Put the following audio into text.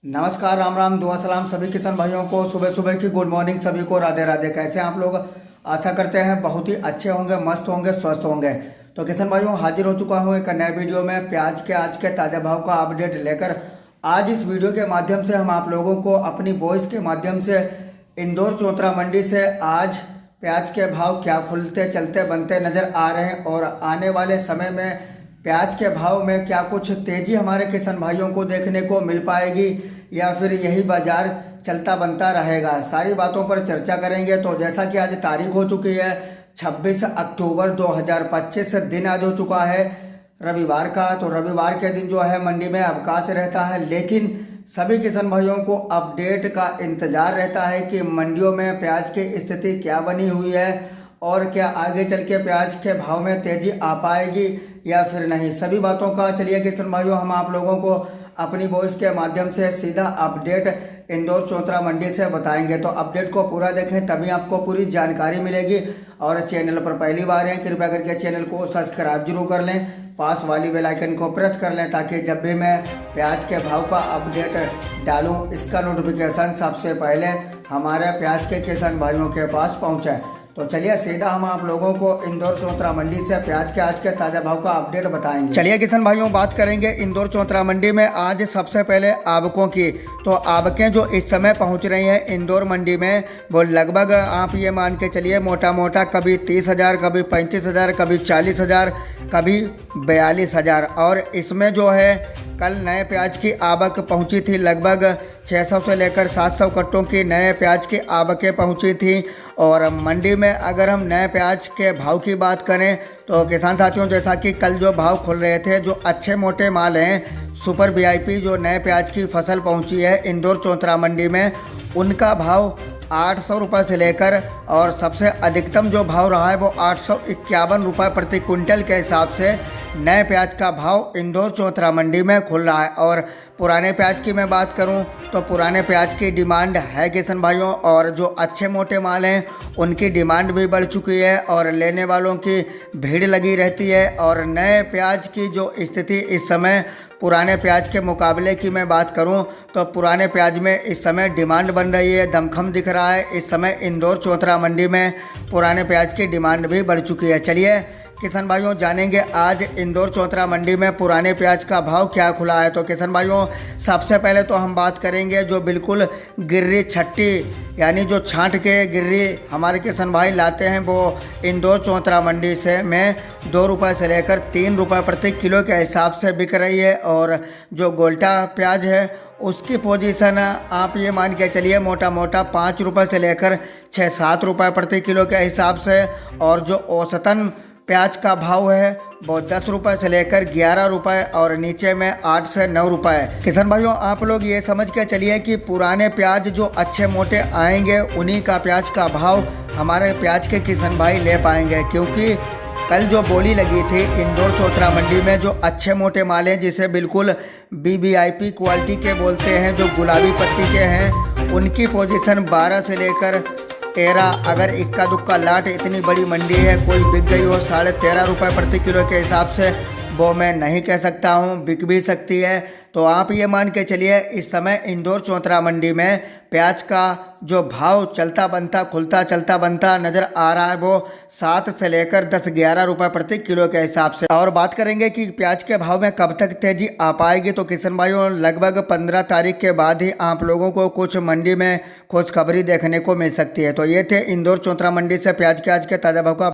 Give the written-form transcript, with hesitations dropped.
नमस्कार, राम राम, दुआ सलाम सभी किसान भाइयों को। सुबह सुबह की गुड मॉर्निंग सभी को, राधे राधे। कैसे हैं आप लोग? आशा करते हैं बहुत ही अच्छे होंगे, मस्त होंगे, स्वस्थ होंगे। तो किसान भाइयों, हाजिर हो चुका हूं एक नए वीडियो में प्याज के आज के ताज़ा भाव का अपडेट लेकर। आज इस वीडियो के माध्यम से हम आप लोगों को अपनी वॉइस के माध्यम से इंदौर चौतरा मंडी से आज प्याज के भाव क्या खुलते चलते बनते नज़र आ रहे हैं और आने वाले समय में प्याज के भाव में क्या कुछ तेजी हमारे किसान भाइयों को देखने को मिल पाएगी या फिर यही बाजार चलता बनता रहेगा। सारी बातों पर चर्चा करेंगे। तो जैसा कि आज तारीख हो चुकी है 26 अक्टूबर 2025, दिन आज हो चुका है रविवार का। तो रविवार के दिन जो है मंडी में अवकाश रहता है, लेकिन सभी किसान भाइयों को अपडेट का इंतजार रहता है कि मंडियों में प्याज की स्थिति क्या बनी हुई है और क्या आगे चल के प्याज के भाव में तेजी आ पाएगी या फिर नहीं। सभी बातों का चलिए किसान भाइयों हम आप लोगों को अपनी वॉइस के माध्यम से सीधा अपडेट इंदौर चौतरा मंडी से बताएंगे। तो अपडेट को पूरा देखें तभी आपको पूरी जानकारी मिलेगी। और चैनल पर पहली बार हैं कृपया करके चैनल को सब्सक्राइब जरूर कर लें, पास वाली बेल आइकन को प्रेस कर लें ताकि जब भी मैं प्याज के भाव का अपडेट डालूं इसका नोटिफिकेशन सबसे पहले हमारे प्याज के किसान भाइयों के पास पहुंचे। तो चलिए सीधा हम आप लोगों को इंदौर चौतरा मंडी से प्याज के आज के ताज़ा भाव का अपडेट बताएंगे। चलिए किसान भाइयों बात करेंगे इंदौर चौतरा मंडी में आज सबसे पहले आवकों की। तो आवकें जो इस समय पहुंच रही हैं इंदौर मंडी में वो लगभग आप ये मान के चलिए मोटा मोटा कभी 30,000, कभी 35,000, कभी 40,000, कभी 42,000। और इसमें जो है कल नए प्याज की आवक पहुंची थी लगभग 600 से लेकर 700 कट्टों की नए प्याज की आवकें पहुंची थी। और मंडी में अगर हम नए प्याज के भाव की बात करें तो किसान साथियों जैसा कि कल जो भाव खुल रहे थे, जो अच्छे मोटे माल हैं सुपर वीआईपी जो नए प्याज की फसल पहुंची है इंदौर चौतरा मंडी में, उनका भाव 800 रुपये से लेकर और सबसे अधिकतम जो भाव रहा है वो 851 रुपये प्रति क्विंटल के हिसाब से नए प्याज का भाव इंदौर चौतरा मंडी में खुल रहा है। और पुराने प्याज की मैं बात करूं तो पुराने प्याज की डिमांड है किसान भाइयों, और जो अच्छे मोटे माल हैं उनकी डिमांड भी बढ़ चुकी है और लेने वालों की भीड़ लगी रहती है। और नए प्याज की जो स्थिति इस समय पुराने प्याज के मुकाबले की मैं बात करूं तो पुराने प्याज में इस समय डिमांड बन रही है, दमखम दिख रहा है। इस समय इंदौर चौतरा मंडी में पुराने प्याज की डिमांड भी बढ़ चुकी है। चलिए किसान भाइयों जानेंगे आज इंदौर चौतरा मंडी में पुराने प्याज का भाव क्या खुला है। तो किसान भाइयों सबसे पहले तो हम बात करेंगे जो बिल्कुल गिर्री छट्टी यानी जो छांट के गिर्री हमारे किसान भाई लाते हैं वो इंदौर चौतरा मंडी से में 2 रुपये से लेकर 3 रुपये प्रति किलो के हिसाब से बिक रही है। और जो गोल्टा प्याज है उसकी पोजीशन आप ये मान के चलिए मोटा मोटा 5 रुपये से लेकर 6-7 रुपये प्रति किलो के हिसाब से। और जो औसतन प्याज का भाव है वो 10 रुपये से लेकर 11 रुपये और नीचे में 8 से 9 रुपये। किसान भाइयों आप लोग ये समझ के चलिए कि पुराने प्याज जो अच्छे मोटे आएंगे उन्हीं का प्याज का भाव हमारे प्याज के किसान भाई ले पाएंगे, क्योंकि कल जो बोली लगी थी इंदौर चौतरा मंडी में जो अच्छे मोटे माल हैं जिसे बिल्कुल वीवीआईपी क्वालिटी के बोलते हैं, जो गुलाबी पत्ती के हैं, उनकी पोजीशन 12 से लेकर 13, अगर इक्का दुक्का लाट इतनी बड़ी मंडी है कोई बिक गई हो 13.5 रुपये प्रति किलो के हिसाब से, वो मैं नहीं कह सकता हूँ, बिक भी सकती है। तो आप ये मान के चलिए इस समय इंदौर चौतरा मंडी में प्याज का जो भाव चलता बनता खुलता चलता बनता नज़र आ रहा है वो 7 से लेकर 10-11 रुपये प्रति किलो के हिसाब से। और बात करेंगे कि प्याज के भाव में कब तक तेजी आ पाएगी तो किसान भाइयों लगभग 15 तारीख के बाद ही आप लोगों को कुछ मंडी में खुशखबरी देखने को मिल सकती है। तो ये थे इंदौर चौतरा मंडी से प्याज के आज के ताज़ा भाव का